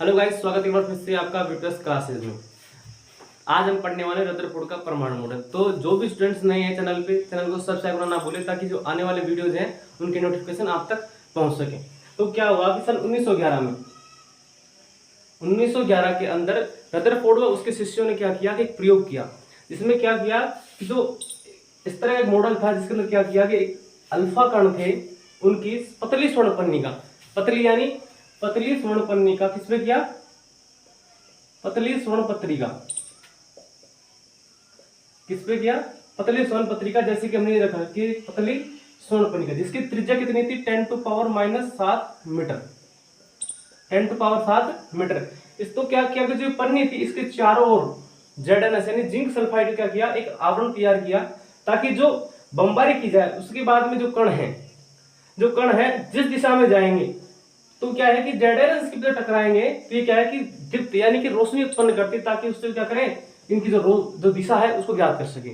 Hello guys, स्वागत है एक बार फिर से आपका वीटस क्लासेज में। आज हम पढ़ने वाले रदरफोर्ड का परमाणु मॉडल। तो जो भी स्टूडेंट्स नए हैं चैनल पे, चैनल को सब्सक्राइब करना ना भूले ताकि जो आने वाले वीडियोज हैं उनके नोटिफिकेशन आप तक पहुंच सके। तो क्या हुआ कि सन 1911 के अंदर रदरफोर्ड व उसके शिष्यों ने क्या किया कि एक प्रयोग किया, जिसमें क्या किया कि जो इस तरह एक मॉडल था जिसके अंदर क्या किया कि अल्फा कण थे, उनकी पतली स्वर्ण पन्निका, पतली यानी पतली स्वर्ण पन्निका किसमें किया, पतली स्वर्ण पत्रिका, किस पे किया, पतली स्वर्ण पत्रिका। जैसे कि हमने रखा कि पतली स्वर्ण पन्निका जिसकी त्रिज्या कितनी थी 10⁻⁷ मीटर, 10⁻⁷ मीटर। इस तो क्या किया कि जो पन्नी थी इसके चारों ओर ZnS यानी जिंक सल्फाइड क्या किया, एक आवरण तैयार किया ताकि जो बमबारी की जाए उसके बाद में जो कण है जिस दिशा में जाएंगे तो क्या है कि ZnS की टकराएंगे तो ये क्या है कि दीप्त यानी कि रोशनी उत्पन्न करती, ताकि उससे क्या करें, इनकी जो दिशा है उसको ज्ञात कर सके।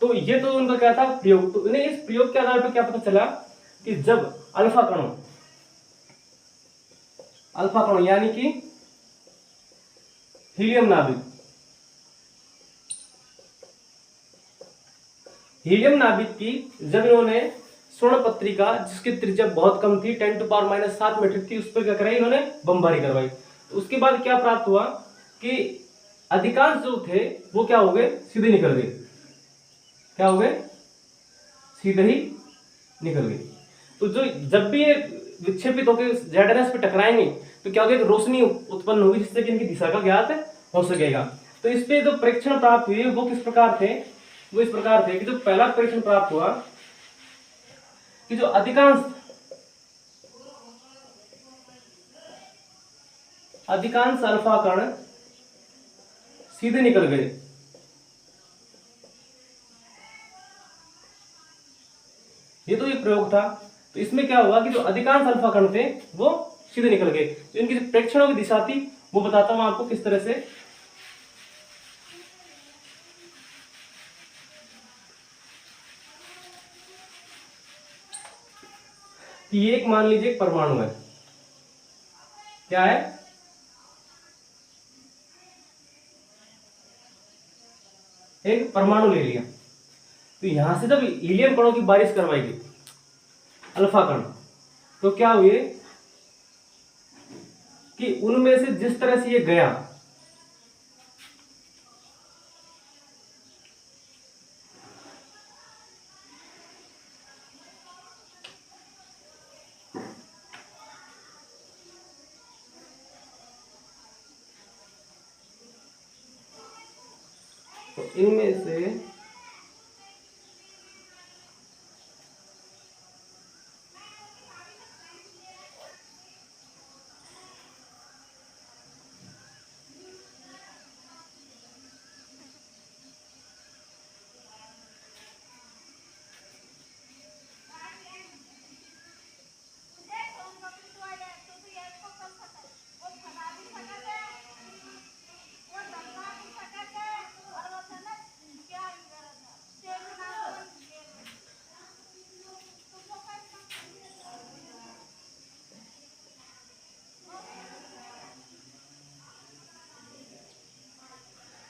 तो ये तो उनका क्या था प्रयोग। तो इन्हें इस प्रयोग के आधार पर क्या पता चला कि जब अल्फा कणों यानी कि हीलियम नाभिक की जब इन्होंने स्वर्ण पत्रिका जिसकी त्रिज्या बहुत कम थी 10⁻⁷ मीटर थी, उस पर क्या कराई इन्होंने बमबारी करवाई। तो उसके बाद क्या प्राप्त हुआ कि अधिकांश जो थे वो क्या हो गए, सीधे निकल गए। क्या हो गए, सीधे ही निकल गए। तो जो जब भी ये विक्षेपित होकर ZnS पे टकराएंगे तो क्या होगा, रोशनी उत्पन्न होगी जिससे कि इनकी दिशा का ज्ञात हो सकेगा। तो इस पे जो परीक्षण प्राप्त हुए वो किस प्रकार थे, वो इस प्रकार थे कि जो पहला परीक्षण प्राप्त हुआ कि जो अधिकांश अल्फा कण सीधे निकल गए। ये तो एक प्रयोग था। तो इसमें क्या हुआ कि जो अधिकांश अल्फा कण थे वो सीधे निकल गए। तो इनकी जो प्रेक्षणों की दिशा थी वो बताता हूं आपको किस तरह से। ये एक मान लीजिए एक परमाणु है, क्या है, एक परमाणु ले लिया। तो यहां से जब हीलियम कणों की बारिश करवाई गई अल्फा कण, तो क्या हुए कि उनमें से जिस तरह से ये गया तो इनमें से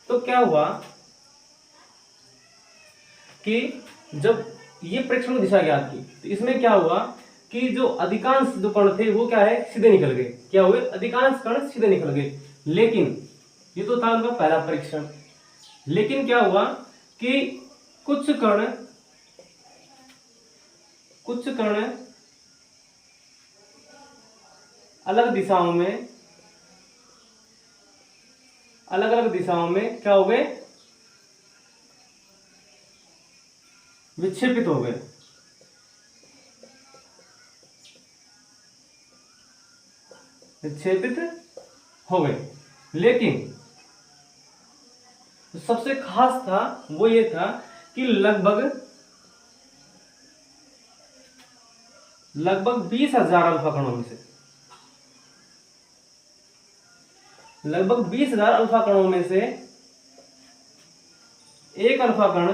तो क्या हुआ कि जब ये प्रेक्षण दिशा ज्ञात की तो इसमें क्या हुआ कि जो अधिकांश जो कण थे वो क्या है, सीधे निकल गए। क्या हुए, अधिकांश कण सीधे निकल गए। लेकिन ये तो था उनका पहला परीक्षण। लेकिन क्या हुआ कि कुछ कण अलग अलग दिशाओं में क्या हो गए, विक्षेपित हो गए। लेकिन सबसे खास था वो ये था कि लगभग 20,000 अल्फा कणों में से, लगभग 20,000 अल्फा कणों में से एक अल्फा कण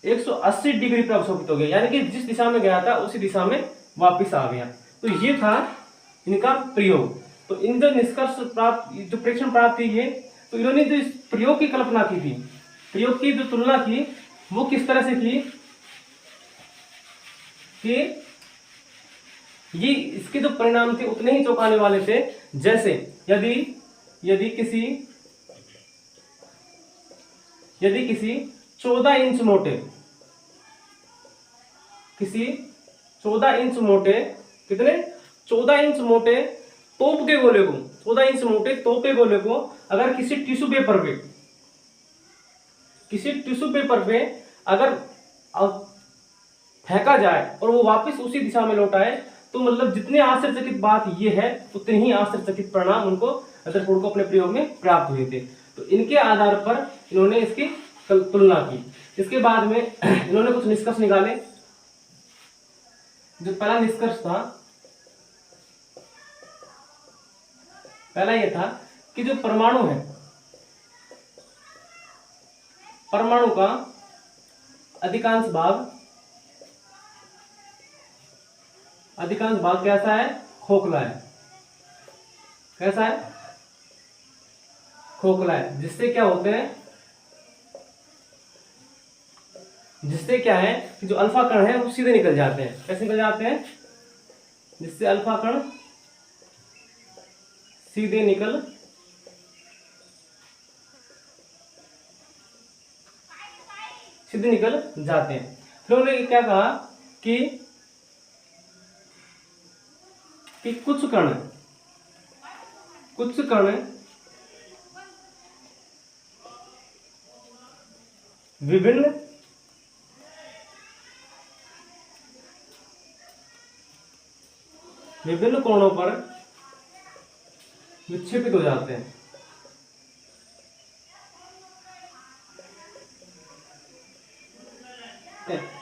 180 डिग्री पर अवशोषित हो गया, यानी कि जिस दिशा में गया था उसी दिशा में वापस आ गया। तो ये था इनका प्रयोग। तो इन जो निष्कर्ष प्राप्त, जो प्रेक्षण प्राप्त किए, तो इन्होंने जो इस प्रयोग की कल्पना की थी, प्रयोग की जो तुलना की, वो किस तरह से की कि ये इसके जो परिणाम थे उतने ही चौंकाने वाले थे। जैसे यदि यदि किसी 14 इंच मोटे, किसी 14 इंच मोटे, कितने 14 इंच मोटे तोप के गोले को, 14 इंच मोटे तोप के गोले को अगर किसी टिश्यू पेपर पे अगर फेंका जाए और वो वापस उसी दिशा में लौट आए, तो मतलब जितने आश्चर्यचकित बात ये है उतने ही आश्चर्यचकित परिणाम उनको रदरफोर्ड को अपने प्रयोग में प्राप्त हुए थे। तो इनके आधार पर इन्होंने इसकी तुलना की। इसके बाद में इन्होंने कुछ निष्कर्ष निकाले। जो पहला निष्कर्ष था, पहला ये था कि जो परमाणु है, परमाणु का अधिकांश भाग कैसा है, खोखला है। कैसा है, खोखला है। जिससे क्या होते हैं, जिससे क्या है कि जो अल्फा कण है वो सीधे निकल जाते हैं। कैसे निकल जाते हैं, जिससे अल्फा कण सीधे निकल जाते हैं। फिर उन्होंने क्या कहा कि कुछ कण विभिन्न कोणों पर विक्षेपित हो जाते हैं।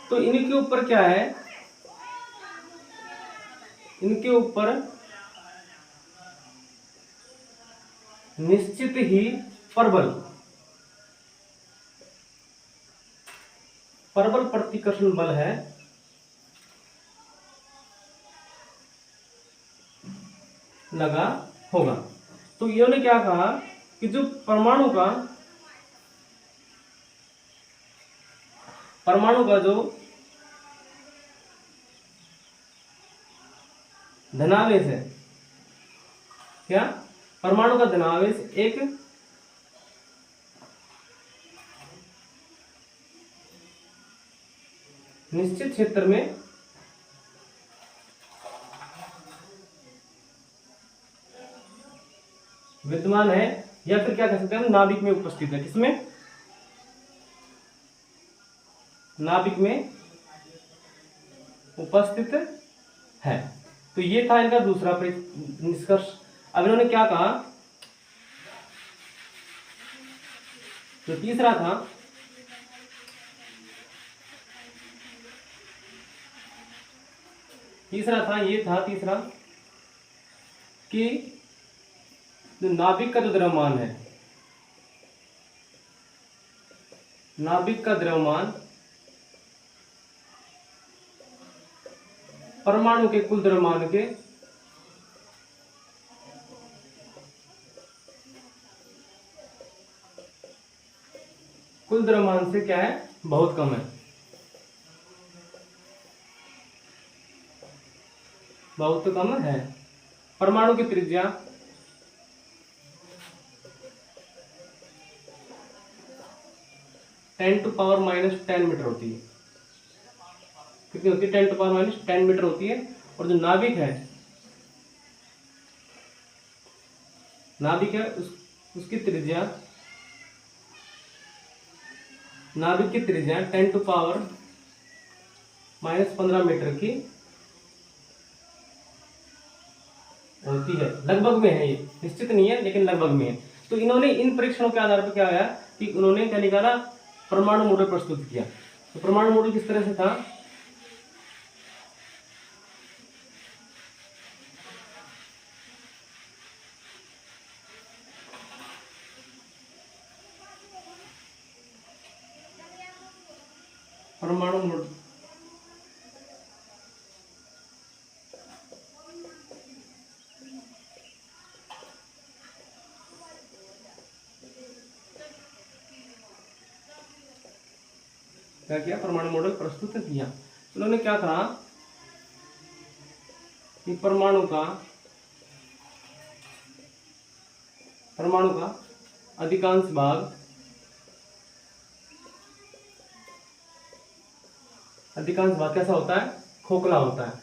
तो इनके ऊपर क्या है, इनके ऊपर निश्चित ही प्रबल प्रतिकर्षण बल है, लगा होगा। तो इन्होंने क्या कहा कि जो परमाणु का जो धनावेश है, क्या परमाणु का धनावेश एक निश्चित क्षेत्र में विद्यमान है, या फिर क्या कह सकते हैं, नाभिक में उपस्थित है। किसमें, नाभिक में उपस्थित है। तो ये था इनका दूसरा निष्कर्ष। अब इन्होंने क्या कहा, जो तीसरा था, तीसरा कि जो नाभिक का जो द्रव्यमान है, नाभिक का द्रव्यमान परमाणु के कुल द्रव्यमान के से क्या है, बहुत कम है। बहुत कम है। परमाणु की त्रिज्या 10⁻⁻10 मीटर होती है। कितनी होती है, 10⁻⁻10 मीटर होती है। और जो नाभिक है, उसकी त्रिज्या, नाभिक की त्रिज्या 10⁻⁻15 मीटर की होती है। लगभग में है, ये निश्चित नहीं है लेकिन लगभग में है। तो इन्होंने इन परीक्षणों के आधार पर क्या आया कि उन्होंने क्या निकाला, परमाणु मॉडल प्रस्तुत किया। तो परमाणु मॉडल किस तरह से था, परमाणु मॉडल क्या किया, परमाणु मॉडल प्रस्तुत किया। उन्होंने क्या कहा कि परमाणु का अधिकांश भाग कैसा होता है, खोखला होता है।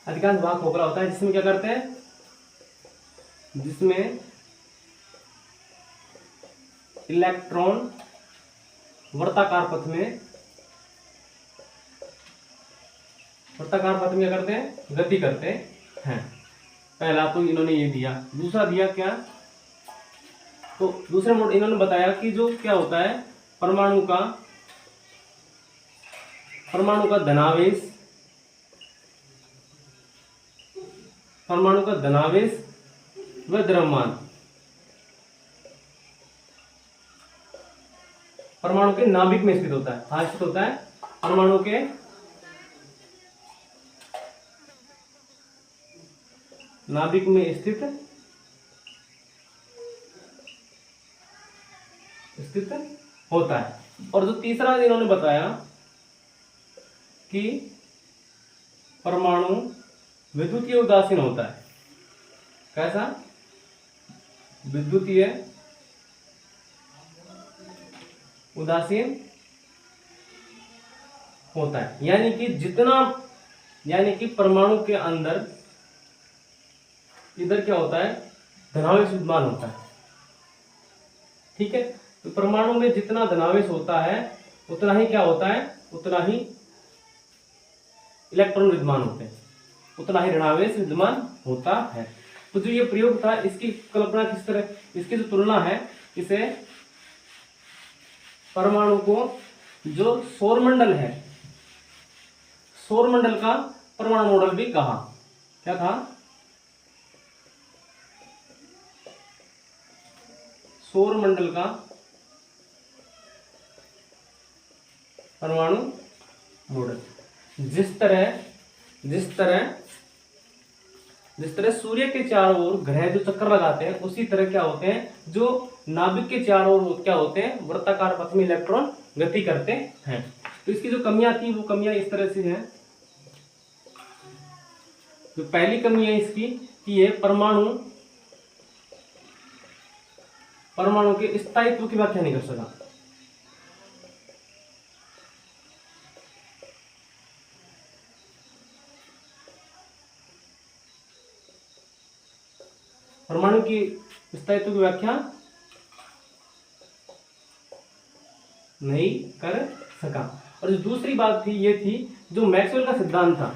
अधिकांश भाग खोखला होता है, जिसमें क्या करते हैं, जिसमें इलेक्ट्रॉन वर्ताकार पथ में क्या करते हैं, गति करते हैं। पहला तो इन्होंने ये दिया। दूसरा दिया क्या, तो दूसरे मोड इन्होंने बताया कि जो क्या होता है, परमाणु का धनावेश व द्रव्यमान परमाणु के नाभिक में स्थित होता है। कहाँ स्थित होता है, परमाणु के नाभिक में स्थित होता है। और जो तीसरा इन्होंने बताया कि परमाणु विद्युतीय उदासीन होता है। कैसा, विद्युतीय उदासीन होता है, यानी कि परमाणु के अंदर इधर क्या होता है, धनावेश विद्यमान होता है। ठीक है, तो परमाणु में जितना धनावेश होता है उतना ही क्या होता है, उतना ही इलेक्ट्रॉन विद्यमान होते हैं, उतना ही ऋणावेश विद्यमान होता है। तो जो ये प्रयोग था, इसकी कल्पना किस तरह, इसकी जो तुलना है, इसे परमाणु को जो सौरमंडल है, सौरमंडल का परमाणु मॉडल भी कहा। क्या था, सौरमंडल का परमाणु मॉडल। जिस तरह सूर्य के चारों ओर ग्रह जो चक्कर लगाते हैं, उसी तरह क्या होते हैं, जो नाभिक के चारों ओर क्या होते हैं, वृत्ताकार पथ में इलेक्ट्रॉन गति करते हैं। तो इसकी जो कमियां थी, वो कमियां इस तरह से हैं। तो पहली कमी है इसकी कि ये परमाणु के स्थायित्व की व्याख्या नहीं कर सका। परमाणु की स्थायित्व की व्याख्या नहीं कर सका। और जो दूसरी बात थी, ये थी जो मैक्सवेल का सिद्धांत था,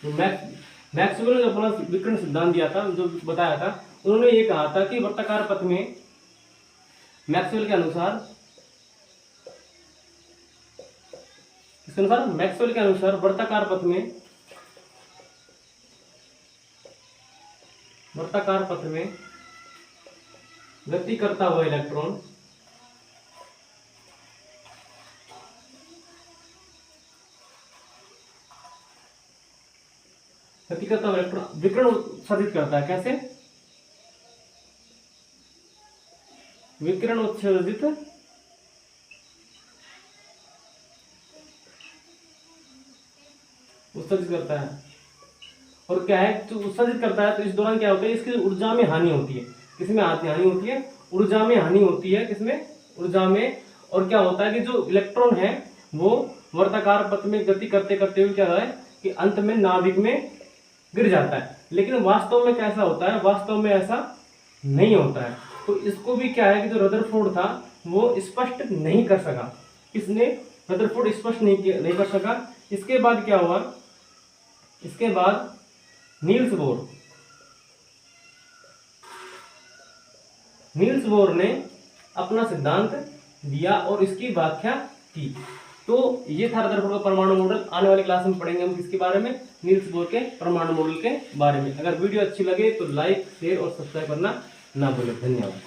जो मैक्सवेल ने अपना विकिरण सिद्धांत दिया था, जो बताया था, उन्होंने ये कहा था कि वृत्ताकार पथ में मैक्सवेल के अनुसार वृत्ताकार पथ में गति करता हुआ इलेक्ट्रॉन विकिरण उत्सर्जित करता है। कैसे, विकिरण उत्सर्जित करता है। और क्या है, जो उत्सर्जित करता है, तो इस दौरान क्या होता है, इसकी ऊर्जा में हानि होती है। किसमें हानि होती है, ऊर्जा में हानि होती है। किसमें, ऊर्जा में। और क्या होता है कि जो इलेक्ट्रॉन है वो वर्ताकार पथ में गति करते करते हुए क्या है कि अंत में नाभिक में गिर जाता है। लेकिन वास्तव में कैसा होता है, वास्तव में ऐसा नहीं होता है। तो इसको भी क्या है कि जो रदरफोर्ड था वो स्पष्ट नहीं कर सका। इसने रदरफोर्ड स्पष्ट नहीं कर सका। इसके बाद क्या हुआ, इसके बाद नील्स बोर ने अपना सिद्धांत दिया और इसकी व्याख्या की। तो ये था रदरफोर्ड का परमाणु मॉडल। आने वाली क्लास में पढ़ेंगे हम किसके बारे में, नील्स बोर के परमाणु मॉडल के बारे में। अगर वीडियो अच्छी लगे तो लाइक, शेयर और सब्सक्राइब करना ना भूलें। धन्यवाद।